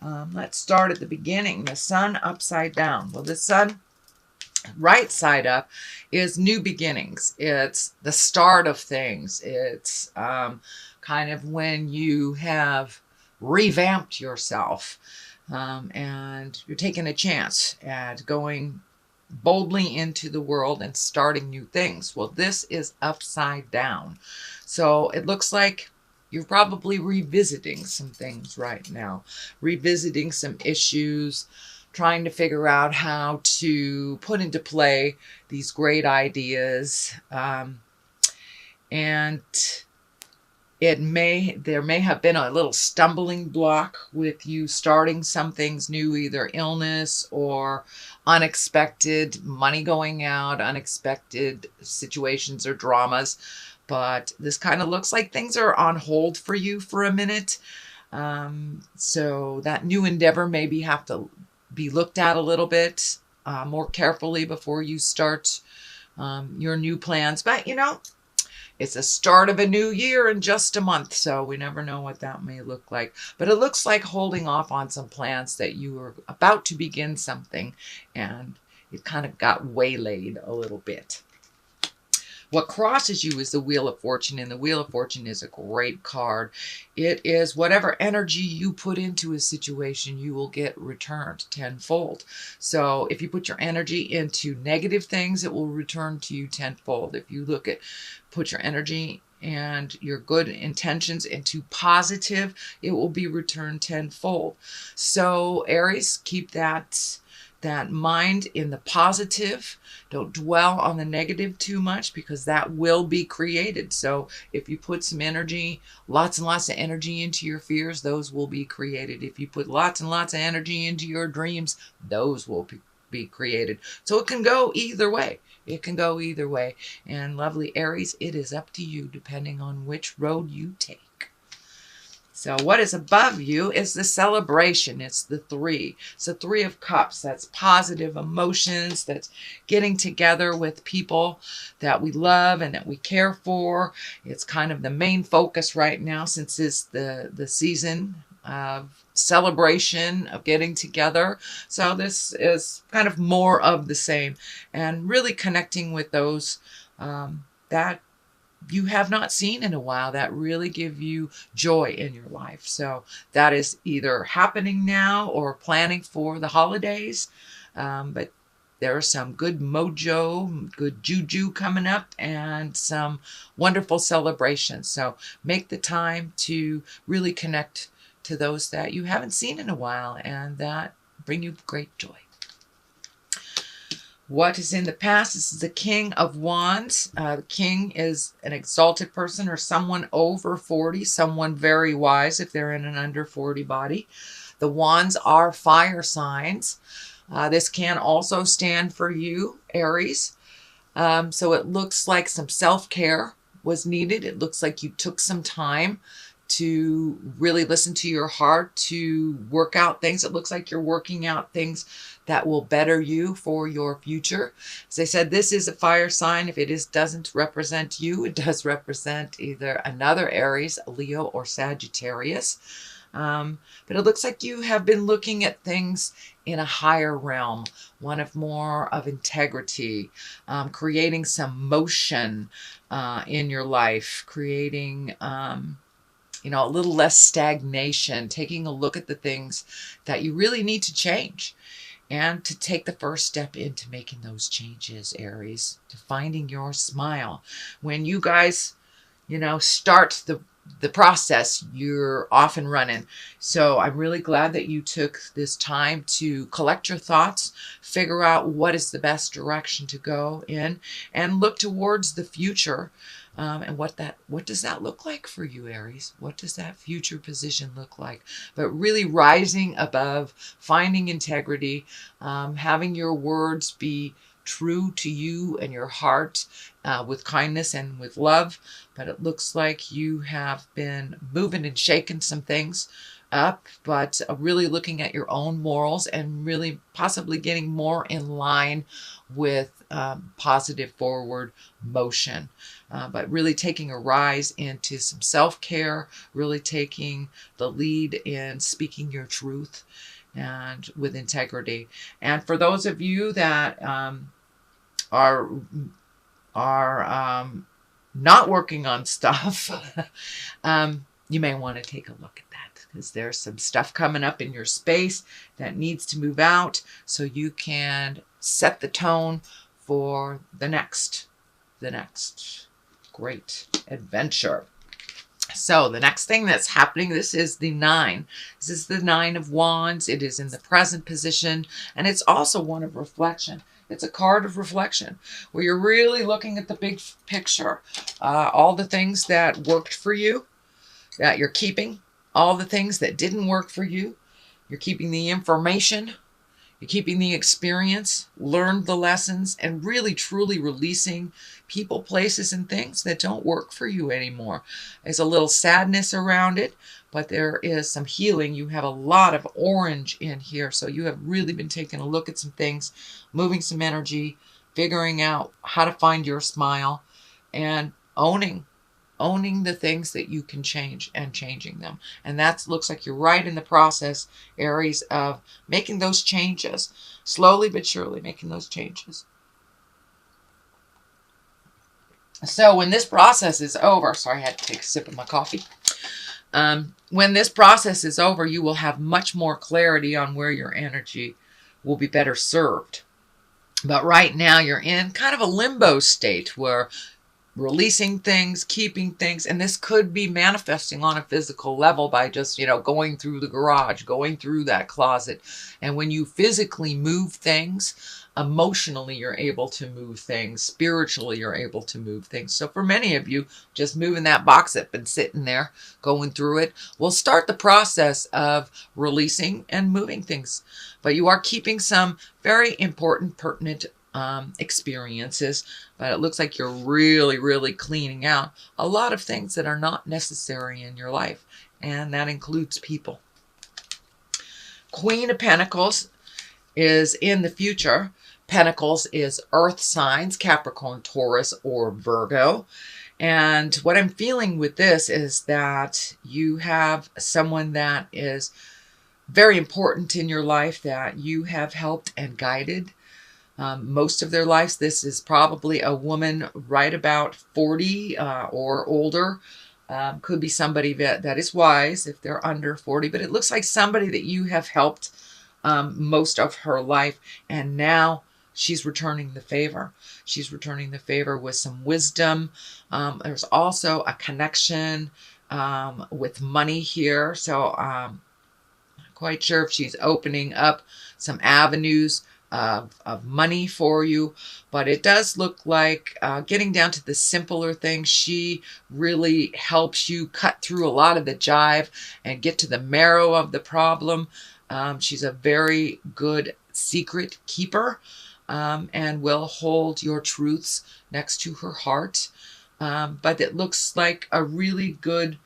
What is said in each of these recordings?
Let's start at the beginning. The sun upside down. Well, the sun right side up is new beginnings. It's the start of things. It's kind of when you have revamped yourself, and you're taking a chance at going boldly into the world and starting new things. Well, this is upside down. So it looks like you're probably revisiting some things right now, revisiting some issues, trying to figure out how to put into play these great ideas. And there may have been a little stumbling block with you starting some things new, either illness or unexpected money going out, unexpected situations or dramas. But this kind of looks like things are on hold for you for a minute. So that new endeavor maybe have to be looked at a little bit more carefully before you start your new plans. But it's the start of a new year in just a month, so we never know what that may look like. But it looks like holding off on some plans that you were about to begin something, and it kind of got waylaid a little bit. What crosses you is the Wheel of Fortune, and the Wheel of Fortune is a great card. It is whatever energy you put into a situation, you will get returned tenfold. So if you put your energy into negative things, it will return to you tenfold. If you put your energy and your good intentions into positive, it will be returned tenfold. So Aries, keep that mind in the positive. Don't dwell on the negative too much, because that will be created. So if you put some energy, lots and lots of energy into your fears, those will be created. If you put lots and lots of energy into your dreams, those will be created. So it can go either way. It can go either way. And lovely Aries, it is up to you depending on which road you take. So what is above you is the celebration. It's the 3. It's the 3 of Cups. That's positive emotions. That's getting together with people that we love and that we care for. It's kind of the main focus right now, since it's the season of celebration, of getting together. So this is kind of more of the same, and really connecting with those that you have not seen in a while, that really give you joy in your life. So that is either happening now or planning for the holidays. But there are some good mojo, good juju coming up, and some wonderful celebrations. So make the time to really connect to those that you haven't seen in a while and that bring you great joy. What is in the past? This is the King of Wands. The King is an exalted person or someone over 40, someone very wise if they're in an under 40 body. The Wands are fire signs. This can also stand for you, Aries. So it looks like some self-care was needed. It looks like you took some time to really listen to your heart, to work out things. It looks like you're working out things that will better you for your future. As I said, this is a fire sign. If it doesn't represent you, it does represent either another Aries, Leo, or Sagittarius. But it looks like you have been looking at things in a higher realm, one of more of integrity, creating some motion in your life, creating a little less stagnation, taking a look at the things that you really need to change, and to take the first step into making those changes, Aries, to finding your smile. When you guys, start the process, you're off and running. So I'm really glad that you took this time to collect your thoughts, figure out what is the best direction to go in, and look towards the future. And what does that look like for you, Aries? What does that future position look like? But really rising above, finding integrity, having your words be true to you and your heart, with kindness and with love. But it looks like you have been moving and shaking some things up, but really looking at your own morals and really possibly getting more in line with positive forward motion. But really taking a rise into some self-care, really taking the lead in speaking your truth and with integrity. And for those of you that are not working on stuff, you may want to take a look at that, because there's some stuff coming up in your space that needs to move out so you can set the tone for the next great adventure. So the next thing that's happening, this is the 9. This is the 9 of Wands. It is in the present position, and it's also one of reflection. It's a card of reflection where you're really looking at the big picture. All the things that worked for you, that you're keeping. All the things that didn't work for you. You're keeping the information. You're keeping the experience, learned the lessons, and really truly releasing people, places, and things that don't work for you anymore. There's a little sadness around it, but there is some healing. You have a lot of orange in here, so you have really been taking a look at some things, moving some energy, figuring out how to find your smile, and owning the things that you can change and changing them. And that looks like you're right in the process, Aries, of making those changes. Slowly but surely making those changes. So when this process is over, sorry, I had to take a sip of my coffee. When this process is over, you will have much more clarity on where your energy will be better served. But right now you're in kind of a limbo state where releasing things, keeping things, and this could be manifesting on a physical level by just, going through the garage, going through that closet. And when you physically move things, emotionally you're able to move things, spiritually you're able to move things. So for many of you, just moving that box that's been sitting there, going through it, will start the process of releasing and moving things. But you are keeping some very important, pertinent experiences, but it looks like you're really, really cleaning out a lot of things that are not necessary in your life, and that includes people. Queen of Pentacles is in the future. Pentacles is earth signs, Capricorn, Taurus, or Virgo. And what I'm feeling with this is that you have someone that is very important in your life that you have helped and guided most of their lives. This is probably a woman right about 40 or older. Could be somebody that is wise if they're under 40, but it looks like somebody that you have helped most of her life, and now she's returning the favor. She's returning the favor with some wisdom. There's also a connection with money here, so I'm not quite sure if she's opening up some avenues of money for you, but it does look like getting down to the simpler things. She really helps you cut through a lot of the jive and get to the marrow of the problem. She's a very good secret keeper and will hold your truths next to her heart. But it looks like a really good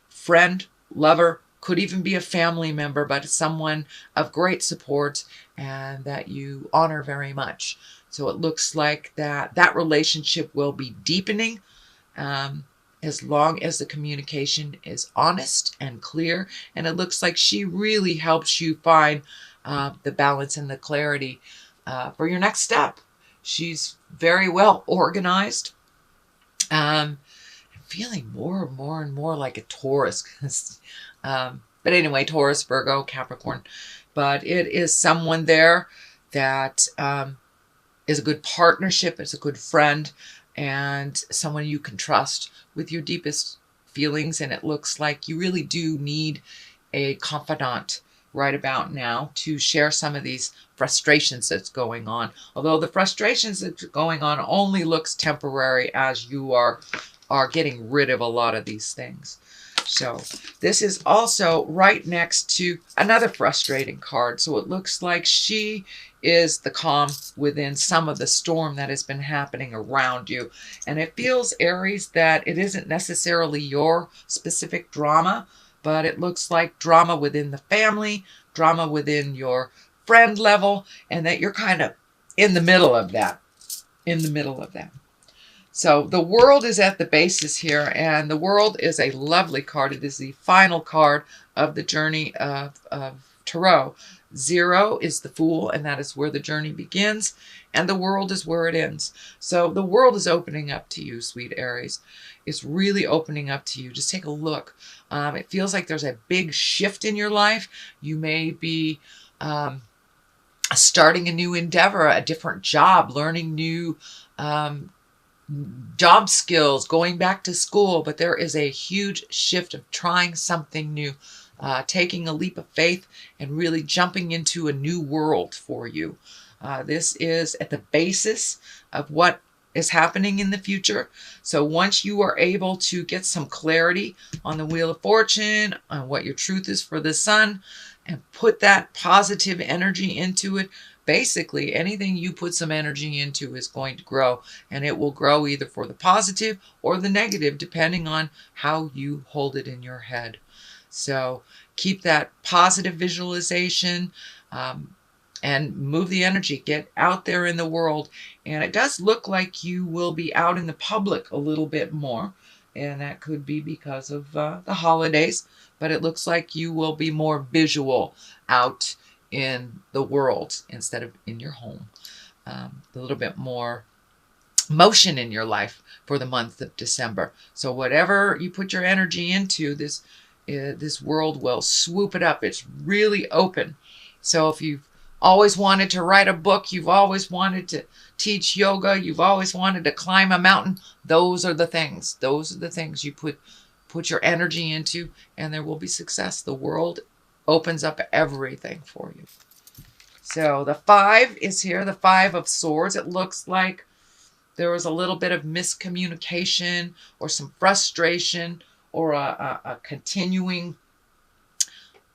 friend, lover, could even be a family member, but someone of great support and that you honor very much. So it looks like that relationship will be deepening as long as the communication is honest and clear. And it looks like she really helps you find the balance and the clarity for your next step. She's very well organized. I'm feeling more and more like a Taurus. But anyway, Taurus, Virgo, Capricorn. But it is someone there that is a good partnership, is a good friend, and someone you can trust with your deepest feelings. And it looks like you really do need a confidant right about now to share some of these frustrations that's going on. Although the frustrations that's going on only looks temporary as you are getting rid of a lot of these things. So this is also right next to another frustrating card. So it looks like she is the calm within some of the storm that has been happening around you. And it feels, Aries, that it isn't necessarily your specific drama, but it looks like drama within the family, drama within your friend level, and that you're kind of in the middle of that. In the middle of that. So the world is at the basis here, and the world is a lovely card. It is the final card of the journey of Tarot. 0 is the Fool, and that is where the journey begins, and the world is where it ends. So the world is opening up to you, sweet Aries. It's really opening up to you. Just take a look. It feels like there's a big shift in your life. You may be starting a new endeavor, a different job, learning new job skills, going back to school, but there is a huge shift of trying something new, taking a leap of faith and really jumping into a new world for you. This is at the basis of what is happening in the future. So once you are able to get some clarity on the Wheel of Fortune, on what your truth is for the sun, and put that positive energy into it, basically anything you put some energy into is going to grow, and it will grow either for the positive or the negative, depending on how you hold it in your head. So keep that positive visualization, and move the energy. Get out there in the world. And it does look like you will be out in the public a little bit more, and that could be because of the holidays, but it looks like you will be more visual out in the world instead of in your home. A little bit more motion in your life for the month of December. So whatever you put your energy into, this world will swoop it up. It's really open. So if you've always wanted to write a book, you've always wanted to teach yoga, you've always wanted to climb a mountain, those are the things. Those are the things you put your energy into, and there will be success. The world opens up everything for you. So the 5 is here, the 5 of Swords. It looks like there was a little bit of miscommunication or some frustration or a continuing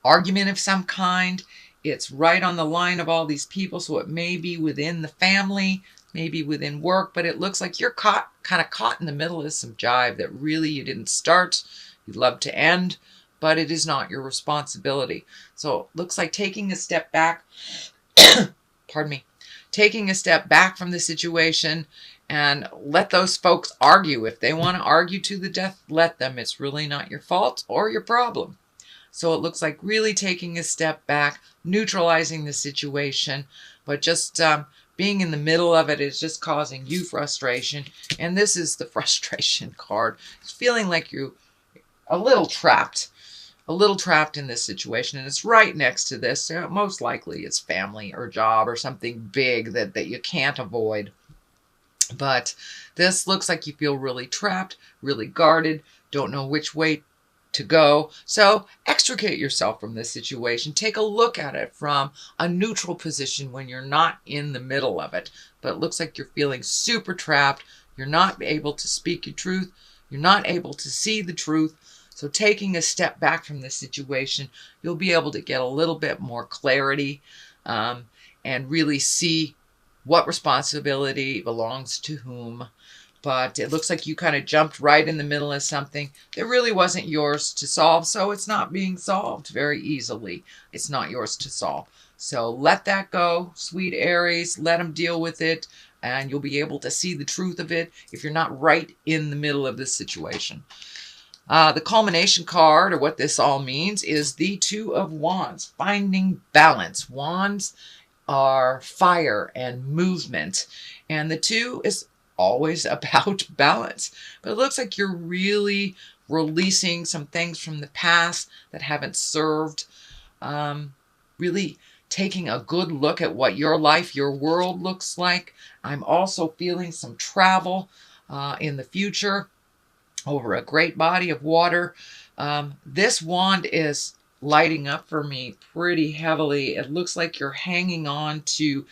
argument of some kind. It's right on the line of all these people, so it may be within the family, maybe within work, but it looks like you're kind of caught in the middle of some jive that really you didn't start, you'd love to end, but it is not your responsibility. So it looks like taking a step back, pardon me, taking a step back from the situation and let those folks argue. If they want to argue to the death, let them. It's really not your fault or your problem. So it looks like really taking a step back, neutralizing the situation, but just being in the middle of it is just causing you frustration. And this is the frustration card. It's feeling like you're a little trapped in this situation. And it's right next to this. Most likely it's family or job or something big that you can't avoid. But this looks like you feel really trapped, really guarded, don't know which way to go. So extricate yourself from this situation. Take a look at it from a neutral position when you're not in the middle of it. But it looks like you're feeling super trapped. You're not able to speak your truth. You're not able to see the truth. So taking a step back from this situation, you'll be able to get a little bit more clarity and really see what responsibility belongs to whom. But it looks like you kind of jumped right in the middle of something that really wasn't yours to solve. So it's not being solved very easily. It's not yours to solve. So let that go, sweet Aries. Let them deal with it. And you'll be able to see the truth of it if you're not right in the middle of this situation. The culmination card, or what this all means, is the 2 of Wands. Finding balance. Wands are fire and movement. And the 2 is always about balance. But it looks like you're really releasing some things from the past that haven't served. Really taking a good look at what your life, your world looks like. I'm also feeling some travel in the future over a great body of water. This wand is lighting up for me pretty heavily. It looks like you're hanging on to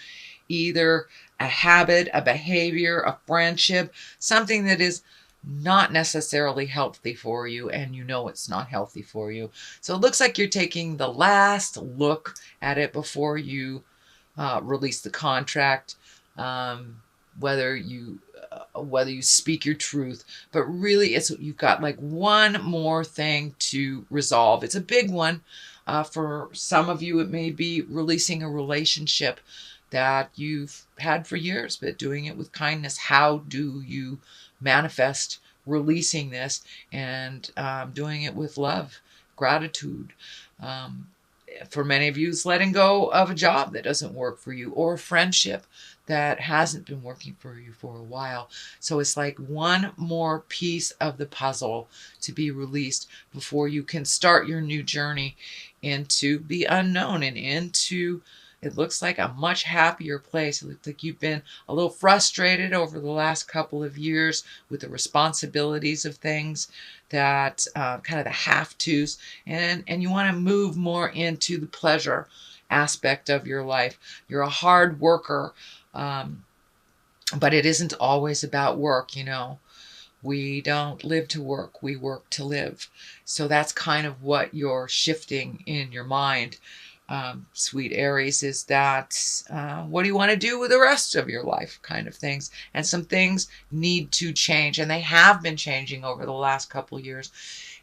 either a habit, a behavior, a friendship, something that is not necessarily healthy for you, and you know it's not healthy for you. So it looks like you're taking the last look at it before you release the contract, whether you whether you speak your truth, but really you've got like one more thing to resolve. It's a big one. For some of you, it may be releasing a relationship that you've had for years, but doing it with kindness. How do you manifest releasing this and doing it with love, gratitude? For many of you, it's letting go of a job that doesn't work for you, or a friendship that hasn't been working for you for a while. So it's like one more piece of the puzzle to be released before you can start your new journey into the unknown and into, it looks like, a much happier place. It looks like you've been a little frustrated over the last couple of years with the responsibilities of things, that kind of the have-tos, and you want to move more into the pleasure aspect of your life. You're a hard worker, but it isn't always about work, you know. We don't live to work, we work to live. So that's kind of what you're shifting in your mind, sweet Aries, is that what do you want to do with the rest of your life kind of things. And some things need to change, and they have been changing over the last couple of years.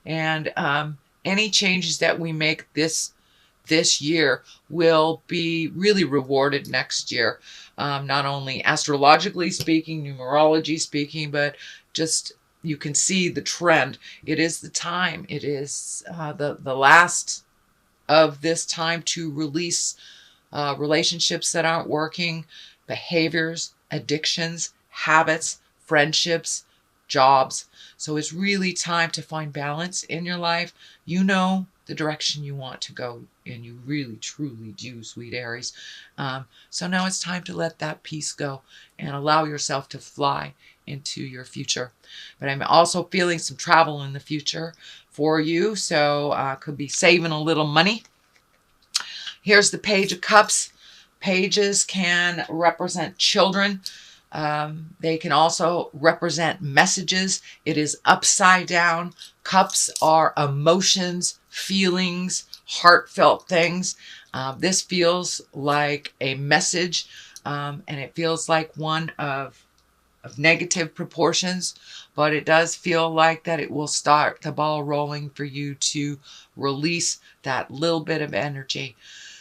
And any changes that we make this year will be really rewarded next year. Not only astrologically speaking, numerology speaking, but just you can see the trend. It is the time. It is the last of this time to release relationships that aren't working, behaviors, addictions, habits, friendships, jobs. So it's really time to find balance in your life. You know the direction you want to go, and you really, truly do, sweet Aries. So now it's time to let that piece go and allow yourself to fly into your future. But I'm also feeling some travel in the future for you, so could be saving a little money. Here's the Page of Cups. Pages can represent children. They can also represent messages. It is upside down. Cups are emotions, feelings, heartfelt things. This feels like a message, and it feels like one of negative proportions, but it does feel like that it will start the ball rolling for you to release that little bit of energy.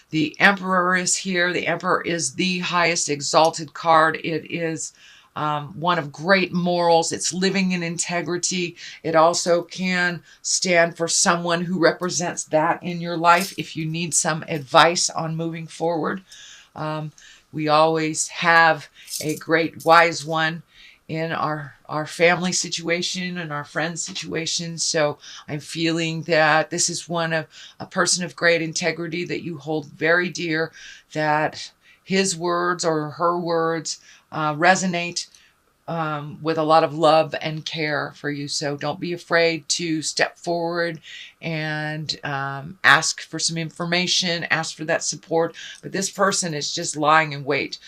The Emperor is here. The Emperor is the highest exalted card. It is one of great morals. It's living in integrity. It also can stand for someone who represents that in your life if you need some advice on moving forward. We always have a great wise one in our family situation and our friends situation. So I'm feeling that this is one of a person of great integrity that you hold very dear, that his words or her words resonate with a lot of love and care for you. So don't be afraid to step forward and ask for some information, ask for that support. But this person is just lying in wait,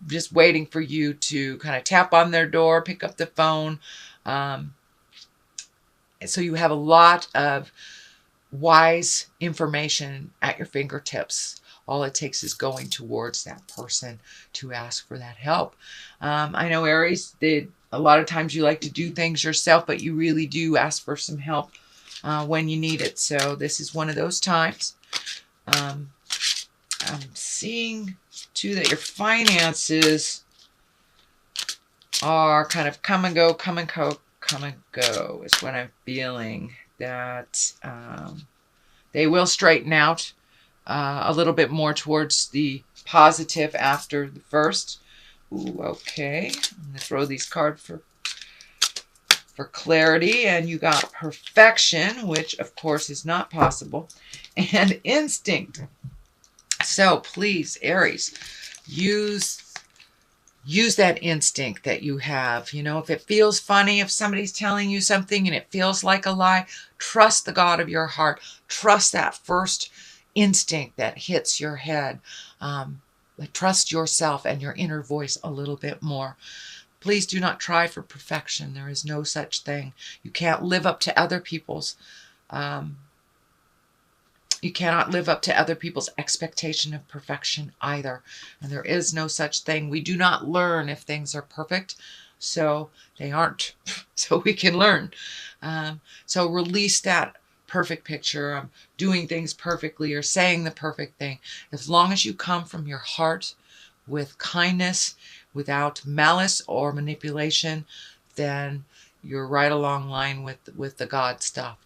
just waiting for you to kind of tap on their door, pick up the phone. So you have a lot of wise information at your fingertips. All it takes is going towards that person to ask for that help. I know, Aries, that a lot of times you like to do things yourself, but you really do ask for some help when you need it. So this is one of those times. I'm seeing too that your finances are kind of come and go, come and go, come and go is what I'm feeling. That they will straighten out a little bit more towards the positive after the first. Ooh, okay. I'm going to throw these cards for clarity. And you got perfection, which of course is not possible, and instinct. So please, Aries, use that instinct that you have. You know, if it feels funny, if somebody's telling you something and it feels like a lie, trust the God of your heart. Trust that first instinct that hits your head. Trust yourself and your inner voice a little bit more. Please do not try for perfection. There is no such thing. You can't live up to other people's You cannot live up to other people's expectation of perfection either. And there is no such thing. We do not learn if things are perfect. So they aren't. So we can learn. So release that perfect picture of doing things perfectly or saying the perfect thing. As long as you come from your heart with kindness, without malice or manipulation, then you're right along line with the God stuff.